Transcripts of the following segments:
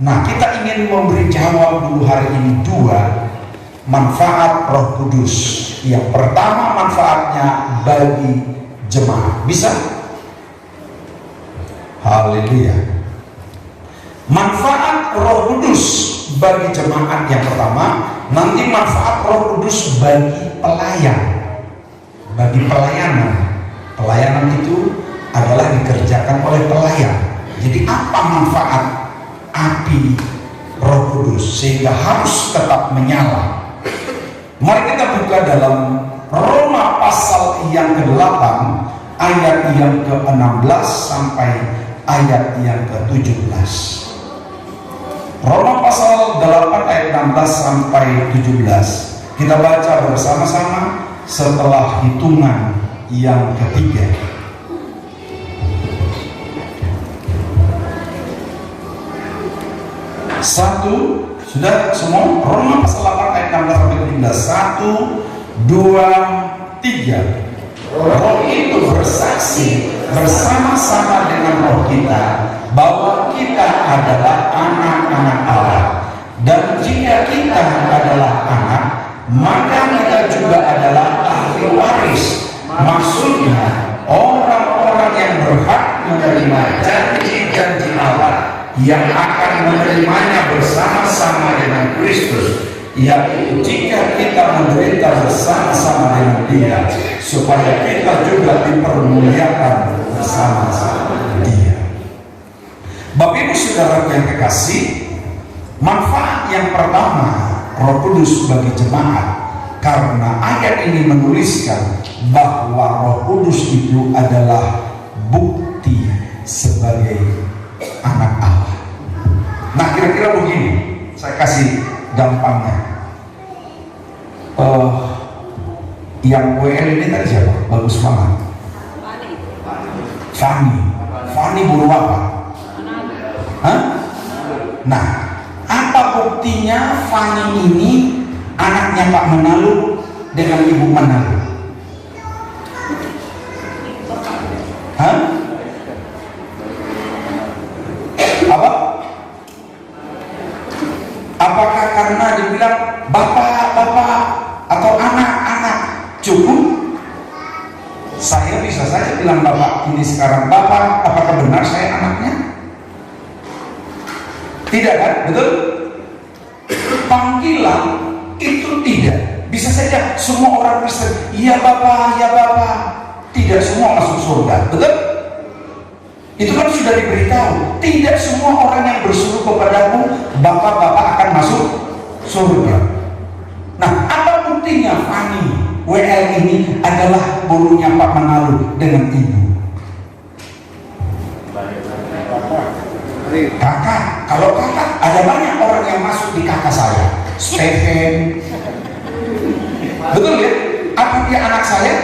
Nah, kita ingin memberi jawab dulu hari ini dua manfaat Roh Kudus. Yang pertama manfaatnya bagi jemaat. Bisa? Haleluya. Manfaat Roh Kudus bagi jemaat yang pertama, nanti manfaat Roh Kudus bagi pelayan, bagi pelayanan. Pelayanan itu adalah dikerjakan oleh pelayan. Jadi apa manfaat api Roh Kudus sehingga harus tetap menyala? Mari kita buka dalam Roma pasal yang ke-8 ayat yang ke-16 sampai ayat yang ke-17. Roma pasal 8 ayat 16 sampai 17. Kita baca bersama-sama setelah hitungan yang ketiga. Satu, sudah semua? Roma pasal 8 ayat 16 sampai 17. 1, 2, 3. Roh itu bersaksi bersama-sama dengan roh kita bahwa kita adalah anak-anak Allah. Dan jika kita adalah anak, maka kita juga adalah ahli waris. Maksudnya orang-orang yang berhak menerima janji-janji Allah, yang akan menerimanya bersama-sama dengan Kristus, yaitu jika kita menderita bersama-sama dengan Dia, supaya kita juga dipermuliakan bersama-sama dengan Dia. Bapak Ibu Saudara yang kekasih, manfaat yang pertama Roh Kudus bagi jemaat, karena ayat ini menuliskan bahwa Roh Kudus itu adalah bukti sebagai anak Allah. Nah, kira-kira begini, saya kasih gampangnya. Yang WL ini tadi siapa? Bagus banget. Fani buru apa? Hah? Nah, apa buktinya Fani ini anaknya Pak Menalu dengan Ibu Menalu? Hah? Apa? Apakah karena dibilang bapak atau anak-anak cukup? Saya bisa saja bilang bapak ini sekarang bapak, apakah benar saya anaknya? Tidak kan? Betul? Panggilan itu tidak. Bisa saja semua orang Kristen, ya bapak, tidak semua masuk surga. Betul? Itu kan sudah diberitahu. Tidak semua orang yang berseru kepadamu, bapak-bapak akan masuk surga. Nah, apa buktinya Fani WL ini adalah bulunya Pak Menalu dengan ibu? Kakak, kalau kakak, ada banyak orang yang masuk di kakak saya. Stephen, betul ya? Apa dia anak saya?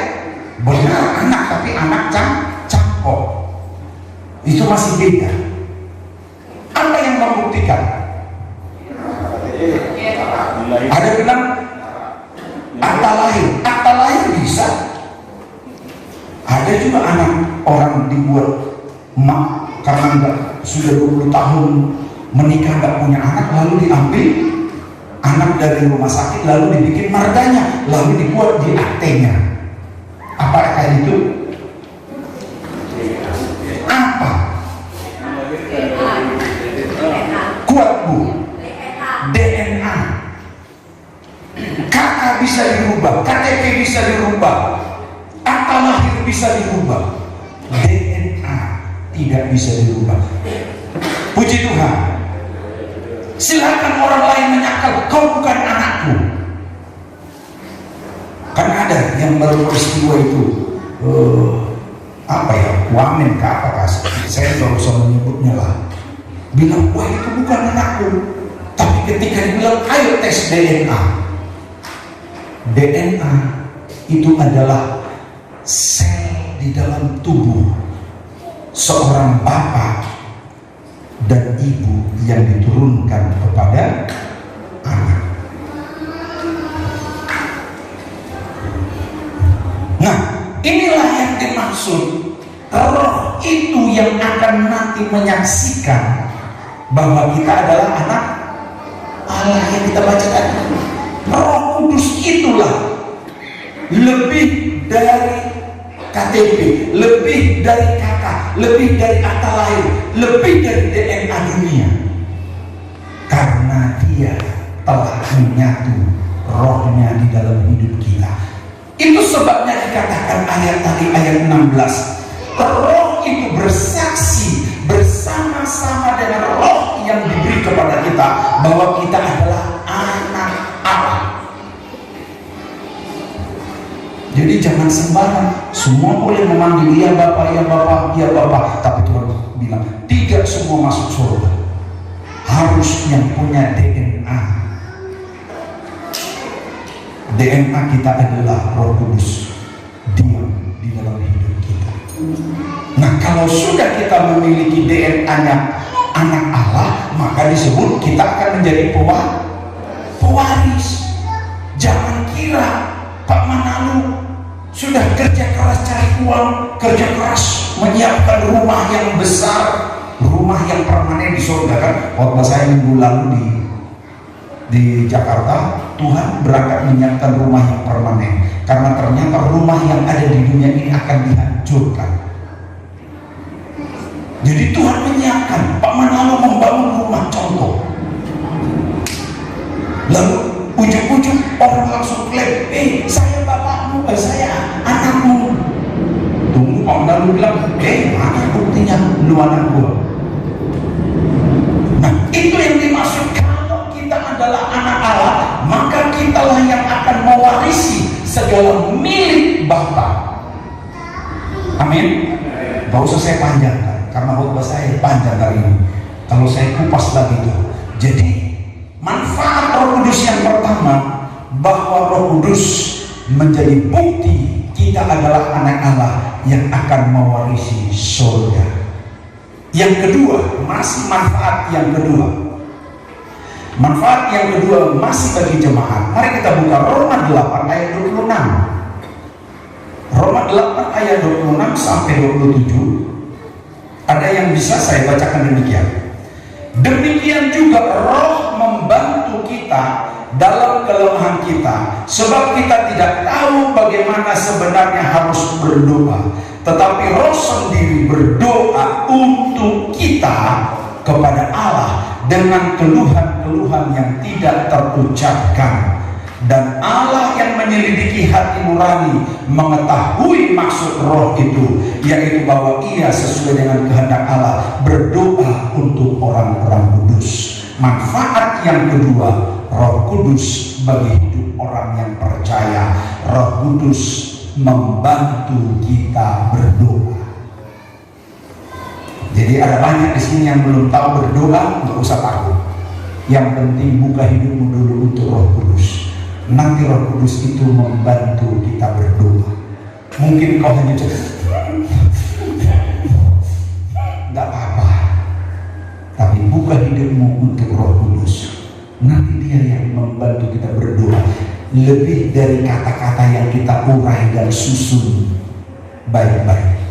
Benar anak, tapi anak cangkok. Itu masih beda. Apa yang membuktikan? Ada bilang akta lahir bisa. Ada juga anak orang dibuat karena sudah 20 tahun menikah nggak punya anak, lalu diambil anak dari rumah sakit, lalu dibikin marganya, lalu dibuat di aktenya. Apa kayak itu? Apa? Kuat bu? DNA. Kakak bisa dirubah, KTP bisa dirubah, akta lahir bisa dirubah, DNA tidak bisa dirubah. Puji Tuhan. Silakan orang lain menyangkal kau bukan anakku. Kan ada yang baru peristiwa itu apa ya, wamen ke apa kasih, saya nggak usah menyebutnya lah, bilang wah itu bukan anakku. Tapi ketika dibilang ayo tes DNA itu adalah sel di dalam tubuh seorang bapak dan ibu yang diturunkan kepada anak. Nah, inilah yang dimaksud roh itu yang akan nanti menyaksikan bahwa kita adalah anak Allah yang kita baca tadi. Roh Kudus itulah lebih dari KTP, lebih dari kakak, lebih dari akta lahir, lebih dari DNA dunia, karena dia telah menyatu rohnya di dalam hidup kita. Itu sebabnya dikatakan ayat tadi, ayat 16, roh itu bersaksi bersama-sama dengan roh yang diberi kepada kita bahwa kita adalah anak Allah. Jadi jangan sembarang, semua boleh memanggil ya Bapak, ya Bapak, ya Bapak, tapi Tuhan bilang tidak semua masuk surga. Harus yang punya DNA. DNA kita adalah Roh Kudus diam di dalam hidup kita. Nah, kalau sudah kita memiliki DNA-nya anak Allah, maka disebut kita akan menjadi pewaris. Jangan kira Pak Manalu sudah kerja keras cari uang, kerja keras menyiapkan rumah yang besar, rumah yang permanen di surga kan. Waktu saya minggu lalu di Jakarta, Tuhan berangkat menyiapkan rumah yang permanen, karena ternyata rumah yang ada di dunia ini akan dihancurkan. Jadi Tuhan menyiapkan, Pak Manalu membangun rumah contoh, lalu ujung-ujung orang langsung klaim, saya bapakmu, saya anakmu. Tunggu, Pak Manalu bilang, mana buktinya lu anak gua? Nah, itu yang dimaksud, kalau kita adalah anak Allah, maka kitalah yang akan mewarisi segala milik Bapa. Amin. Gak usah saya panjangkan, karena khotbah saya panjang kali ini. Kalau saya kupas lagi itu, jadi manfaat Roh Kudus yang pertama, bahwa Roh Kudus menjadi bukti kita adalah anak Allah yang akan mewarisi surga. Yang kedua, masih manfaat yang kedua. Manfaat yang kedua masih bagi jemaat. Mari kita buka Roma 8 ayat 26. Roma 8 ayat 26 sampai 27. Ada yang bisa saya bacakan demikian. Demikian juga Roh membantu kita dalam kelemahan kita, sebab kita tidak tahu bagaimana sebenarnya harus berdoa, tetapi Roh sendiri berdoa untuk kita kepada Allah dengan keluhan-keluhan yang tidak terucapkan. Dan Allah yang menyelidiki hati nurani mengetahui maksud Roh itu, yaitu bahwa ia sesuai dengan kehendak Allah berdoa untuk orang-orang kudus. Manfaat yang kedua, Roh Kudus bagi hidup orang yang percaya. Roh Kudus membantu kita berdoa. Jadi ada banyak di sini yang belum tahu berdoa, nggak usah takut. Yang penting buka hidupmu dulu untuk Roh Kudus. Nanti Roh Kudus itu membantu kita berdoa. Mungkin kau hanya nggak apa-apa, tapi buka hidupmu untuk Roh Kudus. Nanti dia yang membantu kita berdoa lebih dari kata-kata yang kita urai dan susun baik-baik.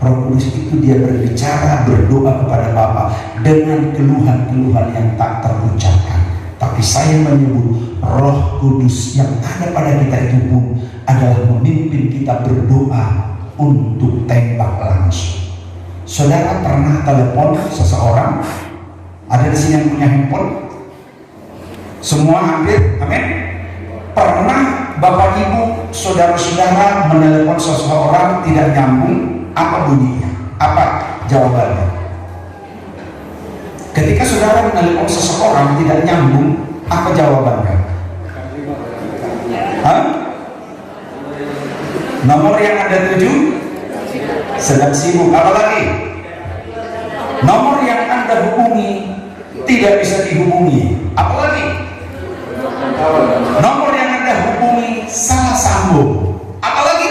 Roh Kudus itu dia berbicara, berdoa kepada Bapa dengan keluhan-keluhan yang tak terucapkan. Tapi saya menyebut Roh Kudus yang ada pada kita itu pun adalah memimpin kita berdoa untuk tembak langsung. Saudara pernah telepon seseorang? Ada di sini yang punya handphone? Semua hampir, amin. Pernah Bapak Ibu, saudara-saudara menelepon seseorang tidak nyambung? Apa bunyinya? Apa jawabannya? Ketika saudara menelepon seseorang tidak nyambung, apa jawabannya? Nomor yang Anda tuju sedang sibuk. Apa lagi? Nomor yang Anda hubungi tidak bisa dihubungi. Apa lagi? Nomor yang Anda hubungi salah sambung. Apa lagi?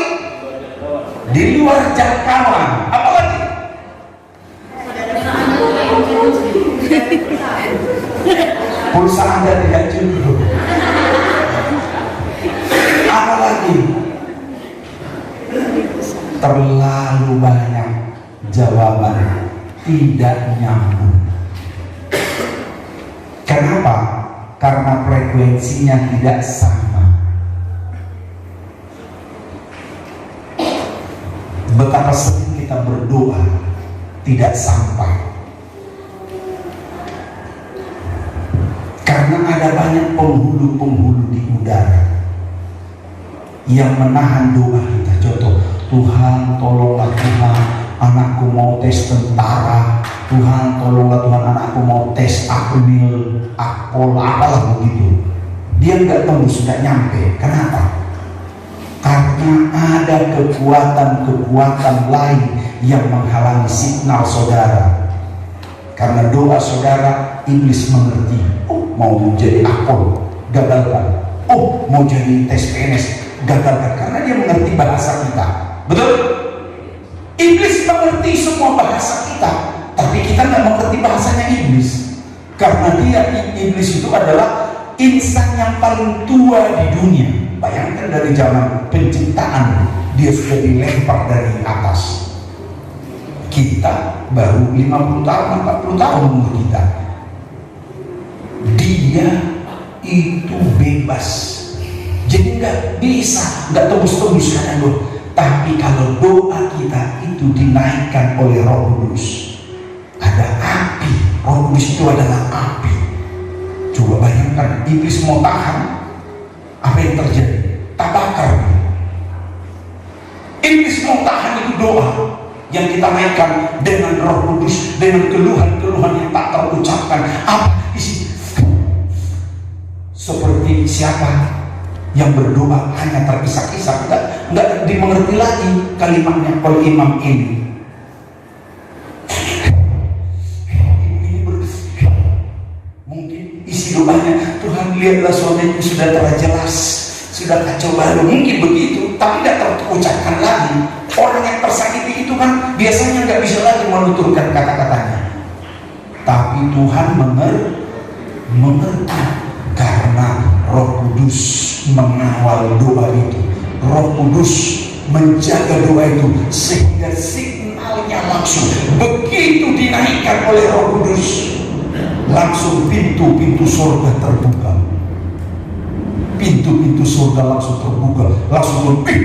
Di luar jangkauan. Apa lagi? Pulsa Anda tidak cukup. Apa lagi? Terlalu banyak jawaban tidak nyambung. Kenapa? Karena frekuensinya tidak sama. Betapa sering kita berdoa tidak sampai, karena ada banyak penghulu-penghulu di udara yang menahan doa kita. Contoh, Tuhan tolonglah Tuhan, anakku mau tes tentara. Tuhan tolonglah Tuhan, anakku mau tes akmil, akpol, apalah begitu. Dia nggak tembus, nggak nyampe. Kenapa? Karena ada kekuatan-kekuatan lain yang menghalangi signal saudara. Karena doa saudara, iblis mengerti. Oh, mau jadi akpol, gagalkan. Oh, mau jadi tes PNS, gagalkan. Karena dia mengerti bahasa kita. Betul? Iblis mengerti semua bahasa kita, tapi kita nggak mengerti bahasanya iblis. Karena iblis itu adalah insan yang paling tua di dunia. Bayangkan dari zaman penciptaan dia sudah dilempar dari atas. Kita baru 50 tahun, 40 tahun umur kita. Dia itu bebas. Jadi nggak bisa, nggak tembus-tembus kanan doa. Tapi kalau doa kita itu dinaikkan oleh Roh Kudus, ada api. Roh Kudus itu adalah api. Coba bayangkan, iblis mau tahan, apa yang terjadi? Tak bakar. Iblis mau tahan itu doa yang kita naikkan dengan Roh Kudus, dengan keluhan-keluhan yang tak terucapkan. Apa isi? Seperti siapa yang berdoa hanya terpisah-pisah, nggak dimengerti lagi kalimatnya oleh imam ini. Mungkin isi doanya, Tuhan lihatlah suamiku sudah terjelas, sudah kacau balau, mungkin begitu, tapi tidak terucapkan lagi. Orang yang tersakiti itu kan biasanya nggak bisa lagi menuturkan kata-katanya, tapi Tuhan mengerti karena Roh Kudus mengawal doa itu. Roh Kudus menjaga doa itu sehingga signalnya langsung begitu dinaikkan oleh Roh Kudus, langsung pintu-pintu surga terbuka. Pintu-pintu surga langsung terbuka, langsung lebih.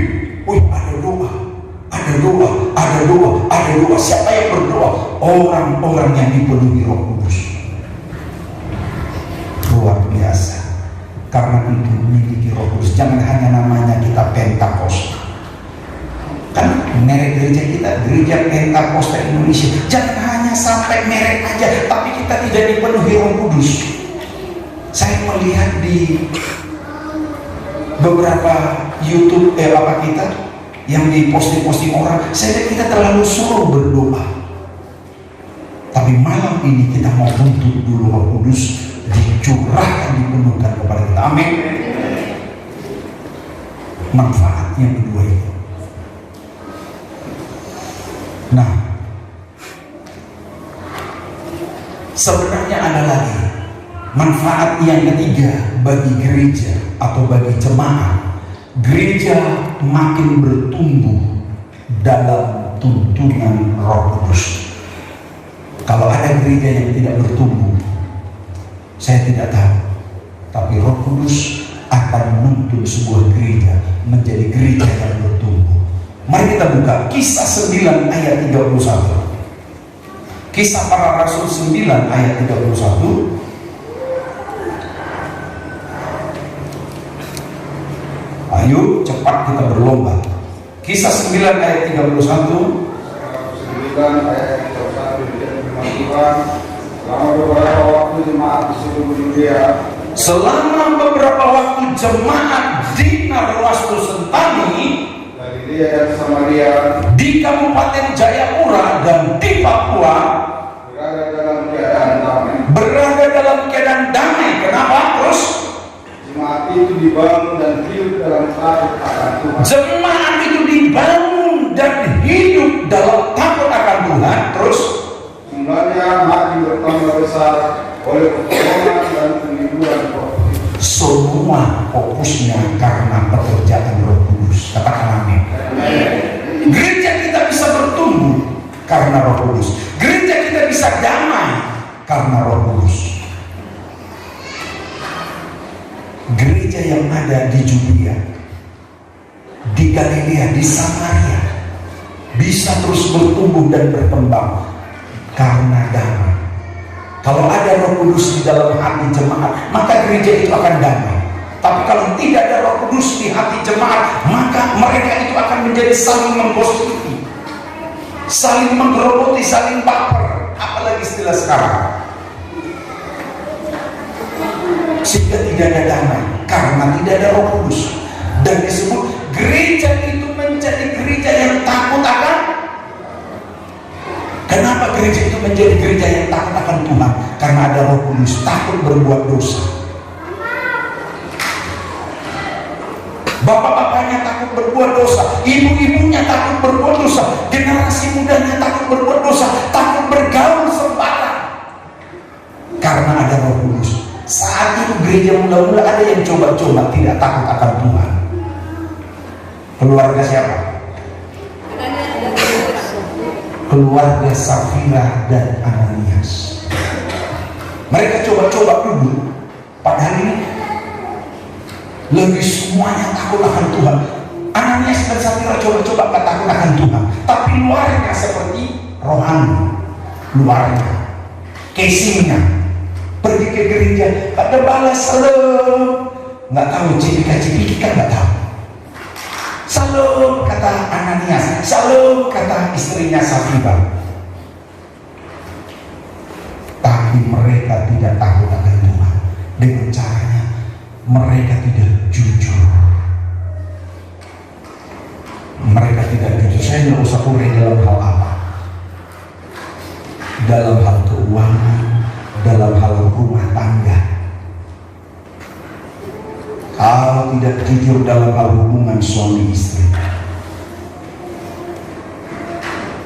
Wih, ada doa, ada doa, ada doa, ada doa. Siapa yang berdoa? Orang-orang yang dipenuhi Roh Kudus. Luar biasa. Karena itu memiliki Roh Kudus. Jangan hanya namanya kita Pentakosta. Kan merek gereja kita, Gereja Pentakosta Indonesia. Jangan hanya sampai merek aja, tapi kita tidak dipenuhi Roh Kudus. Saya melihat di beberapa YouTube kita yang diposting orang, saya lihat kita terlalu suruh berdoa. Tapi malam ini kita mau tuntut dulu Roh Kudus dicurahkan, dipenuhkan kepada kita. Amin. Manfaat yang kedua itu. Nah, sebenarnya ada lagi manfaat yang ketiga bagi gereja atau bagi jemaat. Gereja makin bertumbuh dalam tuntunan Roh Kudus. Kalau ada gereja yang tidak bertumbuh, saya tidak tahu, tapi Roh Kudus akan menuntun sebuah gereja menjadi gereja yang bertumbuh. Mari kita buka Kisah 9 ayat 31. Kisah Para Rasul 9 ayat 31. Ayo cepat kita berlomba. Kisah 9 ayat 31. 9 ayat 31 firman Tuhan. Selama beberapa waktu jemaat di Narwastu Sentani, Galilea dan Samaria, di Kabupaten Jayapura dan di Papua berada dalam keadaan damai. Kenapa? Terus jemaat itu dibangun dan hidup dalam takut akan Tuhan. Jemaat itu dibangun dan hidup dalam takut akan Tuhan. Terus jumlahnya makin bertambah besar oleh pertolongan dan perlindungan Roh. Semua fokusnya karena pekerjaan Roh Kudus. Katakan amin. Gereja kita bisa bertumbuh karena Roh Kudus. Gereja kita bisa damai karena Roh Kudus. ada di Judea, di Galilea, di Samaria bisa terus bertumbuh dan berkembang karena damai. Kalau ada Roh Kudus di dalam hati jemaat, maka gereja itu akan damai. Tapi kalau tidak ada Roh Kudus di hati jemaat, maka mereka itu akan menjadi saling menggosipin, saling menggerogoti, saling baper, apalagi istilah sekarang. Sehingga tidak ada damai karena tidak ada Roh Kudus. Dan disebut gereja itu menjadi gereja yang takut akan. Kenapa gereja itu menjadi gereja yang takut akan Tuhan? Karena ada Roh Kudus, takut berbuat dosa. Bapak-bapaknya takut berbuat dosa, ibu-ibunya takut berbuat dosa, generasi mudanya takut berbuat dosa, takut bergaul sembarang. Karena ada Roh Kudus. Saat itu gereja mula-mula ada yang coba-coba tidak takut akan Tuhan. Keluarga siapa? Keluarga Safira dan Ananias. Mereka coba-coba dulu, padahal ini lebih semuanya takut akan Tuhan. Ananias dan Safira coba-coba gak takut akan Tuhan, tapi luarnya seperti rohani, luarnya, casingnya. Pergi ke gereja, ada balas salam, nggak tahu cipika-cipiki kan nggak tahu. Salam kata Ananias, salam kata istrinya Safira. Tapi mereka tidak takut akan Tuhan. Dengan caranya mereka tidak jujur. Mereka tidak jujur. Saya nggak usah kurai dalam hal apa. Dalam hal keuangan, dalam hal rumah tangga. Kalau tidak jujur dalam hal hubungan suami istri,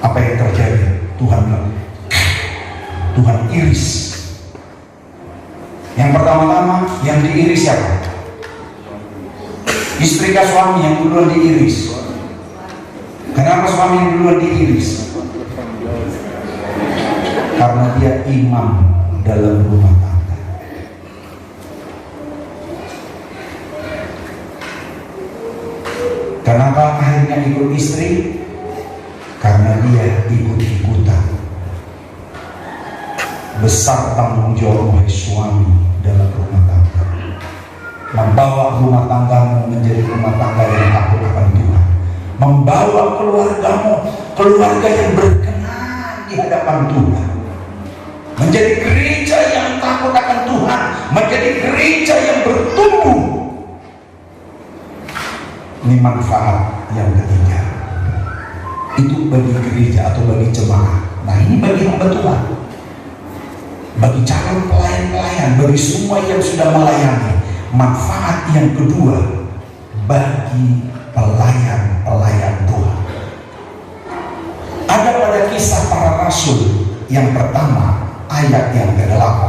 apa yang terjadi? Tuhan bilang, Tuhan iris. Yang pertama-tama yang diiris siapa? Istri kah suami yang duluan diiris? Kenapa suami yang duluan diiris? Karena dia imam dalam rumah tangga. Kenapa akhirnya ikut istri? Karena dia ikut-ikutan. Besar tanggung jawab wahai suami dalam rumah tangga, membawa rumah tanggamu menjadi rumah tangga yang takut akan Tuhan, membawa keluargamu keluarga yang berkenan di hadapan Tuhan, menjadi gereja yang takut akan Tuhan, menjadi gereja yang bertumbuh. Ini manfaat yang ketiga. Itu bagi gereja atau bagi jemaat. Nah, ini bagi hamba Tuhan, bagi calon pelayan-pelayan, bagi semua yang sudah melayani. Manfaat yang kedua bagi pelayan-pelayan Tuhan. Ada pada kisah para rasul yang pertama, ayat yang ke-8.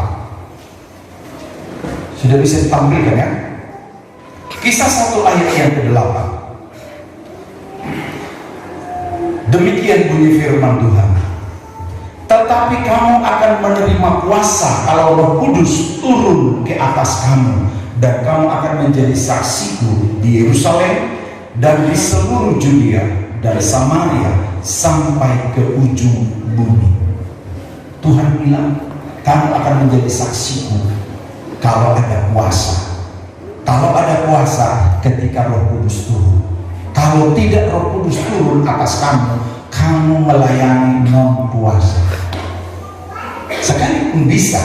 Sudah bisa ditampilkan ya? Kisah 1 ayat yang ke-8. Demikian bunyi firman Tuhan. Tetapi kamu akan menerima kuasa kalau Roh Kudus turun ke atas kamu, dan kamu akan menjadi saksiku di Yerusalem dan di seluruh Judea dan Samaria sampai ke ujung bumi. Tuhan bilang, kamu akan menjadi saksiku kalau ada kuasa. Kalau ada kuasa ketika Roh Kudus turun. Kalau tidak Roh Kudus turun atas kamu, kamu melayani non puasa. Sekalipun bisa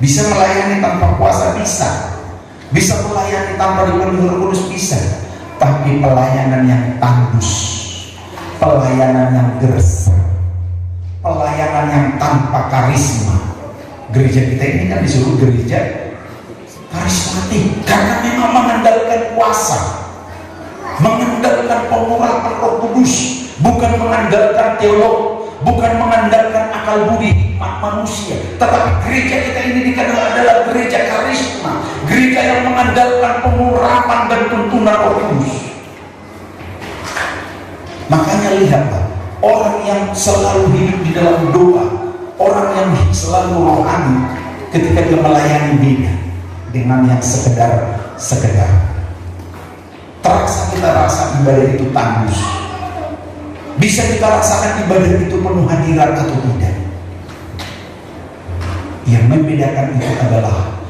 melayani tanpa puasa, bisa melayani tanpa dipenuhi Roh Kudus, bisa. Tapi pelayanan yang tandus, pelayanan yang gersang, pelayanan yang tanpa karisma. Gereja kita ini kan disuruh gereja karismatik, karena memang mengandalkan kuasa, mengandalkan pengurapan Roh Kudus, bukan mengandalkan teolog, bukan mengandalkan akal budi hikmat manusia. Tetapi gereja kita ini dikenal adalah gereja karisma, gereja yang mengandalkan pengurapan dan tuntunan Roh Kudus. Makanya lihatlah, orang yang selalu hidup di dalam doa, orang yang selalu rohani, ketika dia melayani beda dengan yang sekedar. kita rasa ibadah itu tandus? Bisa kita rasakan ibadah itu penuh hadirat atau tidak? Yang membedakan itu adalah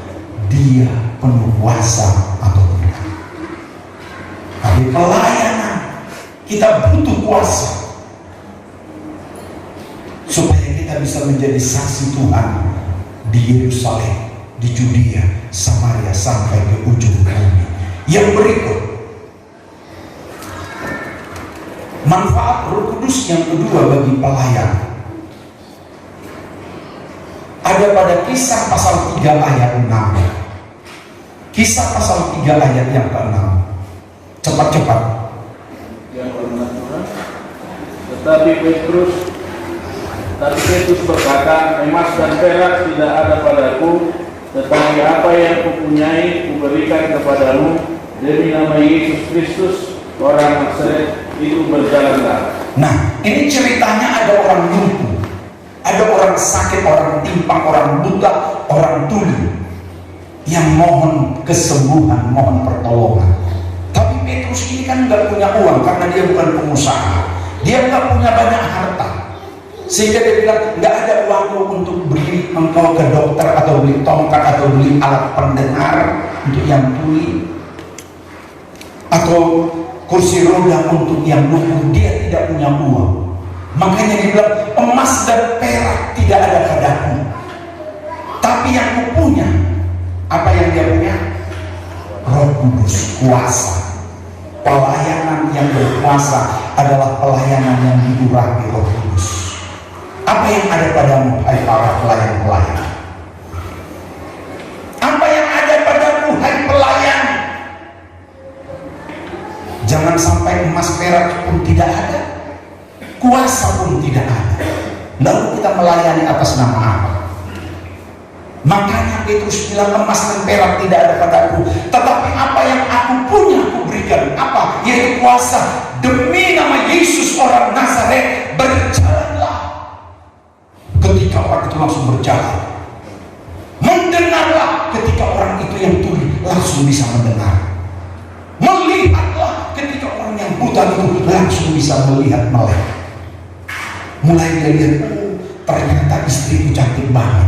dia penuh kuasa atau tidak. Tapi pelayanan kita butuh kuasa supaya kita bisa menjadi saksi Tuhan di Yerusalem, di Judea, Samaria, sampai ke ujung bumi. Yang berikut, manfaat Roh Kudus yang kedua bagi pelayan ada pada Kisah pasal 3 ayat 6. Kisah pasal 3 ayat yang ke-6. Cepat-cepat. Yang hormat Tuhan. Tetapi Petrus berkata, emas dan perak tidak ada padaku, tetapi apa yang kupunyai kuberikan kepadamu. Demi nama Yesus Kristus orang Nazaret, itu berjalanlah. Nah, ini ceritanya ada orang lumpuh, ada orang sakit, orang timpang, orang buta, orang tuli yang mohon kesembuhan, mohon pertolongan. Tapi Petrus ini kan nggak punya uang karena dia bukan pengusaha, dia nggak punya banyak harta, sehingga dia bilang nggak ada uangku untuk beli engkau ke dokter atau beli tongkat atau beli alat pendengar untuk yang tuli atau kursi roda untuk yang lumpuh. Dia tidak punya uang. Makanya dia bilang, emas dan perak tidak ada padaku, tapi yang kupunya, apa yang dia punya? Roh Kudus, kuasa. Pelayanan yang berkuasa adalah pelayanan yang diurapi Roh Kudus. Apa yang ada padamu, hai para pelayan-pelayan? Apa yang ada padamu, hai pelayan? Jangan sampai emas perak pun tidak ada, kuasa pun tidak ada, lalu kita melayani atas nama apa? Makanya Petrus bilang, emas dan perak tidak ada padaku, tetapi apa yang aku punya aku berikan. Apa? Yaitu kuasa. Demi nama Yesus orang Nazaret, berjalanlah. Ketika orang itu langsung berjalan. Mendengarlah, ketika orang itu yang tuli langsung bisa mendengar. Melihatlah, ketika orang yang buta itu langsung bisa melihat melek. Mulai dia lihat, oh ternyata istriku cantik banget.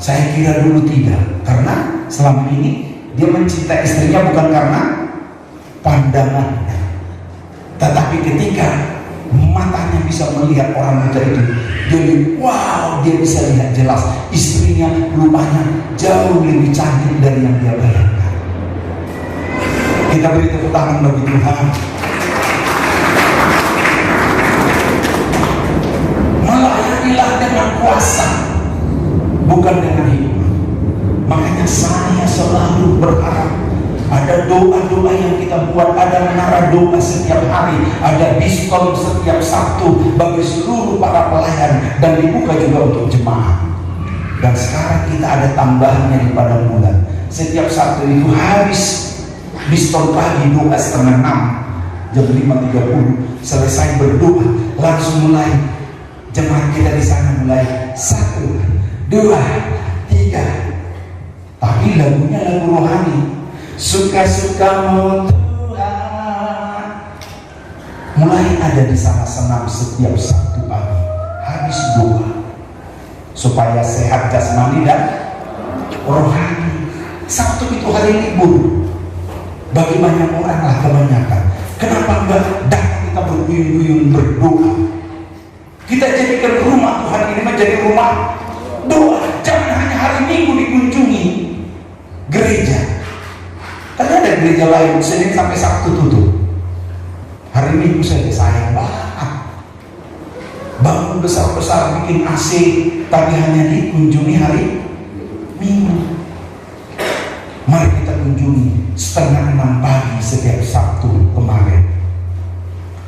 Saya kira dulu tidak, karena selama ini dia mencintai istrinya bukan karena pandangannya, tetapi ketika matanya bisa melihat orang buta itu, jadi wow, dia bisa lihat jelas istrinya rupanya jauh lebih cantik dari yang dia bayangkan. Kita beri tepuk tangan bagi Tuhan. Melayanilah dengan kuasa, bukan dengan hidup. Makanya saya selalu berharap ada doa-doa yang kita buat, ada menara doa setiap hari, ada diskon setiap Sabtu bagi seluruh para pelayan, dan dibuka juga untuk jemaah. Dan sekarang kita ada tambahannya di pada bulan. Setiap Sabtu itu habis diskon pagi doa setengah 6, jam 5.30 selesai berdoa, langsung mulai jemaat kita di sana mulai 1, 2, 3. Tapi lagunya lagu rohani. Suka-sukamu Tuhan. Mulai ada di sana senam setiap Sabtu pagi. Habis doa supaya sehat jasmani dan rohani. Sabtu itu hari libur bagi banyak orang lah, kebanyakan. Kenapa enggak datang kita berduyun-duyun berdoa? Kita jadikan rumah Tuhan ini menjadi rumah doa. Jangan hanya hari Minggu dikunjungi gereja, karena ada gereja lain Senin sampai Sabtu tutup. Hari Minggu saja sayang banget, bangun besar-besar bikin AC, tapi hanya dikunjungi hari Minggu. Mari kita kunjungi setengah 6 pagi setiap Sabtu kemarin.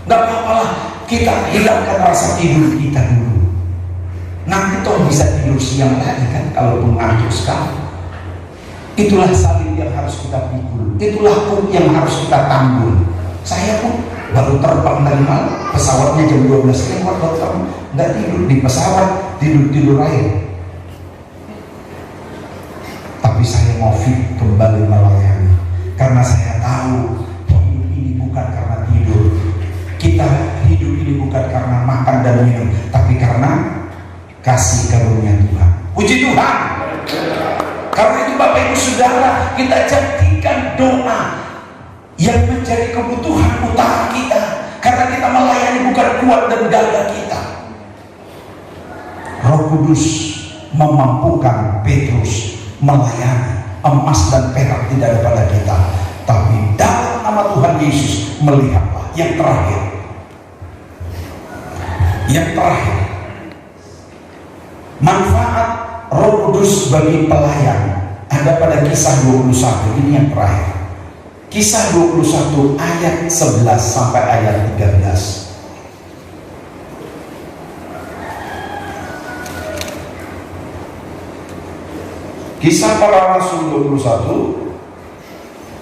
Gak apa-apalah, kita hilangkan rasa tidur kita dulu. Nanti toh bisa tidur siang lagi kan kalau ngantuk sekali. Itulah salib yang harus kita pikul, itulah pun yang harus kita tanggung. Saya pun baru terbang dari malam, pesawatnya jam 12 lewat, nggak tidur di pesawat, tidur aja. Tapi saya mau fit kembali melayani, karena saya tahu hidup ini ini bukan karena makan dan minum, tapi karena kasih karunia Tuhan. Puji Tuhan. Karena itu Bapak Ibu Saudara, kita jadikan doa yang menjadi kebutuhan utama kita, karena kita melayani bukan kuat dan gagah kita. Roh Kudus memampukan Petrus melayani. Emas dan perak tidak ada pada kita, tapi dalam nama Tuhan Yesus. Melihatlah yang terakhir, manfaat Roh Kudus bagi pelayan ada pada Kisah 21. Ini yang terakhir, Kisah 21 ayat 11 sampai ayat 13. Kisah Para Rasul 21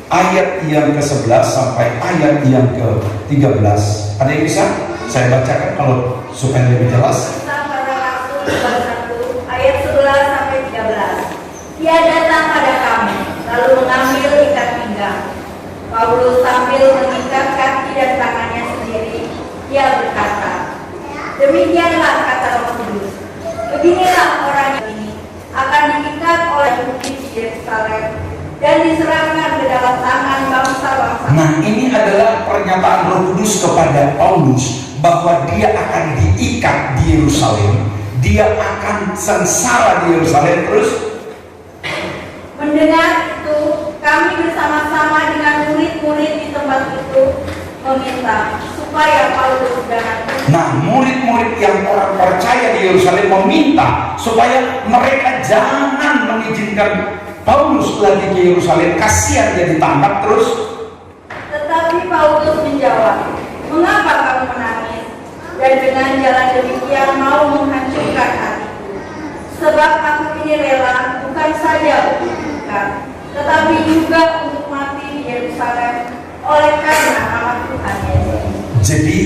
ayat yang ke-11 sampai ayat yang ke-13. Ada yang bisa saya bacakan kalau supaya lebih jelas? Kisah Para Rasul 21 ayat 11 sampai 13. Dia datang pada kami, lalu mengambil ikat pinggang. Paulus sambil mengikat kaki dan tangannya sendiri, dia berkata, demikianlah kata Roh Kudus, beginilah orang ini akan diikat oleh Yahudi di Yerusalem dan diserahkan ke dalam tangan bangsa-bangsa. Nah, ini adalah pernyataan Roh Kudus kepada Paulus bahwa dia akan diikat di Yerusalem, dia akan sengsara di Yerusalem. Terus mendengar itu, kami bersama-sama dengan murid-murid di tempat itu meminta supaya Paulus jangan. Nah, murid-murid yang orang percaya di Yerusalem meminta supaya mereka jangan mengizinkan Paulus lagi ke Yerusalem, kasihan dia ditangkap. Terus Tetapi Paulus menjawab, mengapa kamu menangis dan dengan jalan demikian mau menghancurkan hatiku? Sebab aku ini rela bukan saja untuk diikat, tetapi juga untuk mati di Yerusalem oleh karena nama Tuhan Yesus. jadi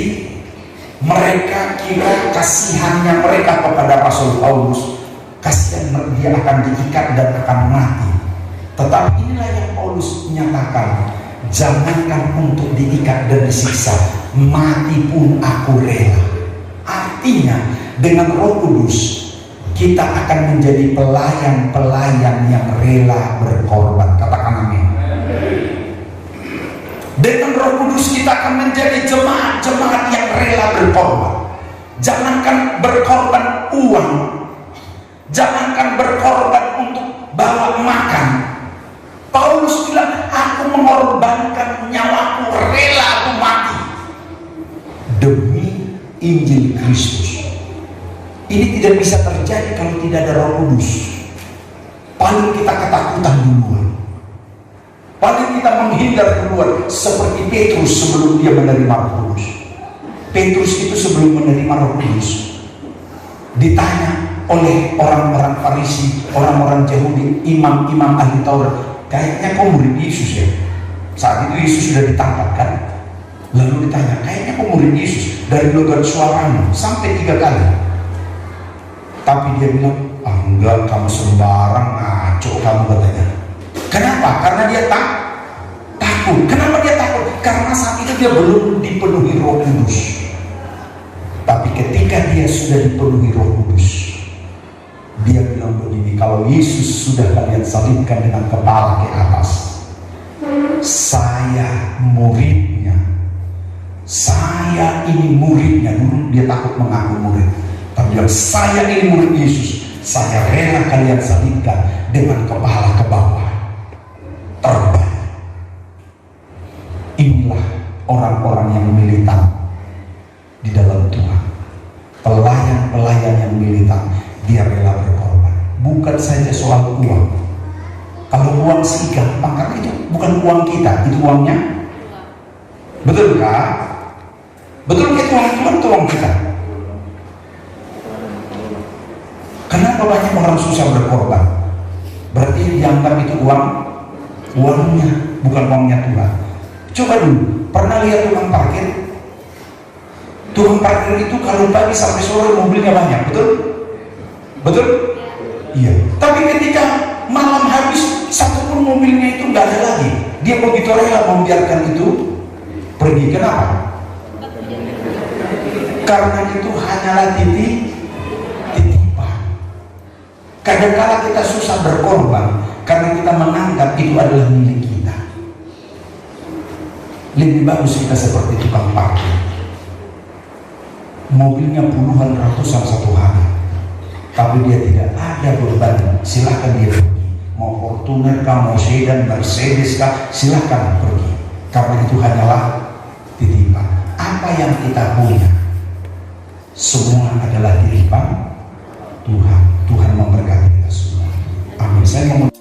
mereka kira kasihannya mereka kepada Rasul Paulus, kasihan dia akan diikat dan akan mati. Tetapi inilah yang Paulus menyatakan, jangankan untuk diikat dan disiksa, mati pun aku rela. Artinya dengan Roh Kudus kita akan menjadi pelayan-pelayan yang rela berkorban. Katakan amin. Dengan Roh Kudus kita akan menjadi jemaat-jemaat yang rela berkorban. Jangankan berkorban uang, jangankan berkorban untuk bawa makan. Paulus bilang, aku mengorbankan nyawaku, rela aku mati demi Injil Kristus. Ini tidak bisa terjadi kalau tidak ada Roh Kudus. Paling kita ketakutan duluan, paling kita menghindar duluan, seperti Petrus sebelum dia menerima Roh Kudus. Petrus itu sebelum menerima Roh Kudus ditanya oleh orang-orang Farisi, orang-orang Yahudi, imam-imam ahli Taurat, kayaknya kau murid Yesus ya? Saat itu Yesus sudah ditangkap kan? Lalu ditanya, kayaknya kau murid Yesus, dari logat suaramu sampai 3 kali. Tapi dia bilang, enggak, kamu sembarang ngaco kamu, katanya. Kenapa? Karena dia takut. Kenapa dia takut? Karena saat itu dia belum dipenuhi Roh Kudus. Tapi ketika dia sudah dipenuhi Roh Kudus, dia bilang begini, kalau Yesus sudah kalian salibkan dengan kepala ke atas, saya muridnya, saya ini muridnya. Dulu dia takut mengaku murid, tapi bilang, saya ini murid Yesus, saya rela kalian salibkan dengan kepala ke bawah, terbang. Inilah orang-orang yang militan di dalam Tuhan, pelayan-pelayan yang militan. Dia rela berkorban, bukan saja soal uang. Kalau uang sih gampang, karena itu bukan uang kita, itu uangnya. Betul kah? Betul itu uang Tuhan, itu uang kita. Kenapa banyak orang susah berkorban? Berarti dianggap itu uangnya, bukan uangnya Tuhan. Coba dulu, pernah lihat tukang parkir? Tukang parkir itu kalau pagi sampai sore mobilnya banyak, betul? Betul? Iya. Tapi ketika malam habis, satupun mobilnya itu nggak ada lagi. Dia begitu rela membiarkan itu pergi. Kenapa? Karena itu hanyalah titipan. Kadang-kala kita susah berkorban karena kita menganggap itu adalah milik kita. Lebih bagus kita seperti tukang parkir, mobilnya puluhan ratusan satu hari, tapi dia tidak ada beban. Silahkan dia pergi, mau Fortuner kah, mau sedan, Mercedes kah, silahkan pergi. Karena itu hanyalah titipan. Apa yang kita punya semua adalah titipan Tuhan. Tuhan memberkati kita semua. Amin. Saya mau